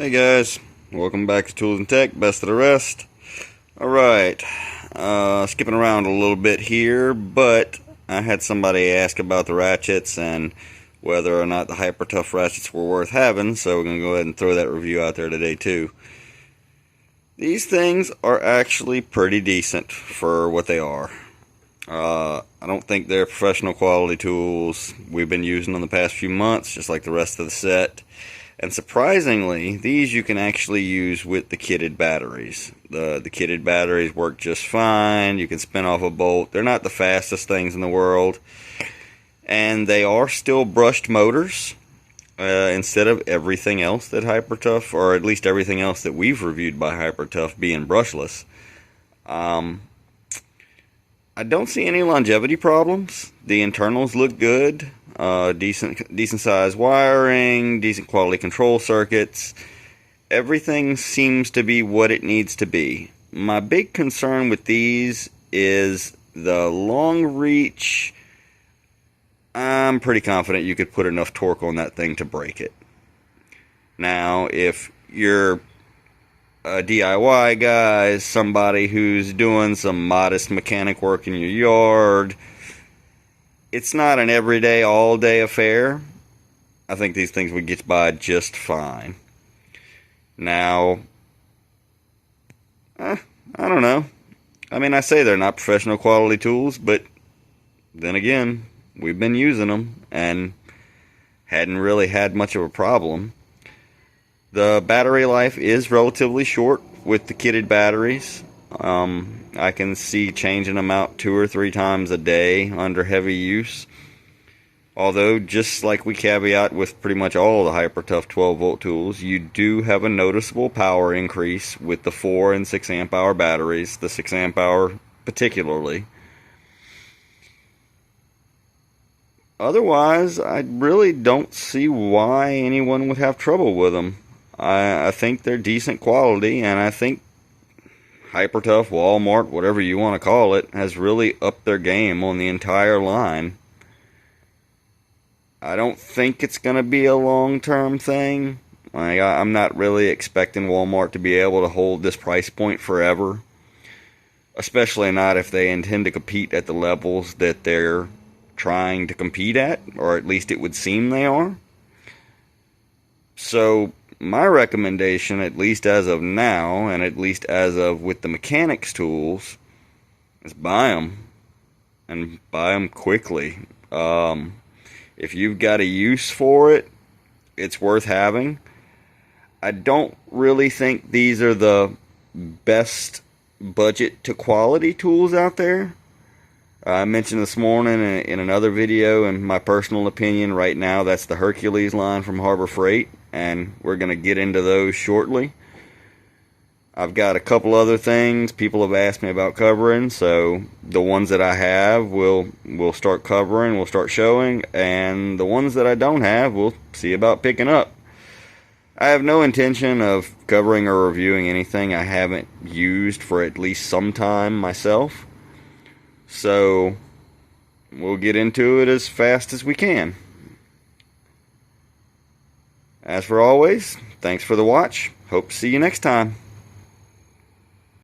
Hey guys, welcome back to Tools and Tech, best of the rest. Alright, skipping around a little bit here, but I had somebody ask about the ratchets and whether or not the Hypertough ratchets were worth having, so we're going to go ahead and throw that review out there today too. These things are actually pretty decent for what they are. I don't think they're professional quality tools. We've been using them the past few months, just like the rest of the set. And surprisingly, these you can actually use with the kitted batteries. The kitted batteries work just fine. You can spin off a bolt. They're not the fastest things in the world. And they are still brushed motors instead of everything else that Hypertough, or at least everything else that we've reviewed by Hypertough, being brushless. I don't see any longevity problems. The internals look good. Decent size wiring, decent quality control circuits. Everything seems to be what it needs to be. My big concern with these is the long reach. I'm pretty confident you could put enough torque on that thing to break it. Now, if you're a DIY guy, somebody who's doing some modest mechanic work in your yard, it's not an everyday, all-day affair. I think these things would get by just fine. Now, I don't know. I mean, I say they're not professional quality tools, but then again, we've been using them and hadn't really had much of a problem. The battery life is relatively short with the kitted batteries. I can see changing them out 2 or 3 times a day under heavy use. Although, just like we caveat with pretty much all the Hypertough 12-volt tools, you do have a noticeable power increase with the 4 and 6 amp hour batteries, the 6 amp hour particularly. Otherwise, I really don't see why anyone would have trouble with them. I think they're decent quality, and I think Hypertough, Walmart, whatever you want to call it, has really upped their game on the entire line. I don't think it's going to be a long-term thing. I'm not really expecting Walmart to be able to hold this price point forever. Especially not if they intend to compete at the levels that they're trying to compete at, or at least it would seem they are. So my recommendation, at least as of now, and at least as of with the mechanics tools, is buy them. And buy them quickly. If you've got a use for it, it's worth having. I don't really think these are the best budget to quality tools out there. I mentioned this morning in another video, in my personal opinion, right now, that's the Hercules line from Harbor Freight, and we're going to get into those shortly. I've got a couple other things people have asked me about covering, so the ones that I have we'll start covering, we'll start showing, and the ones that I don't have, we'll see about picking up. I have no intention of covering or reviewing anything I haven't used for at least some time myself. So, we'll get into it as fast as we can. As for always, thanks for the watch. Hope to see you next time.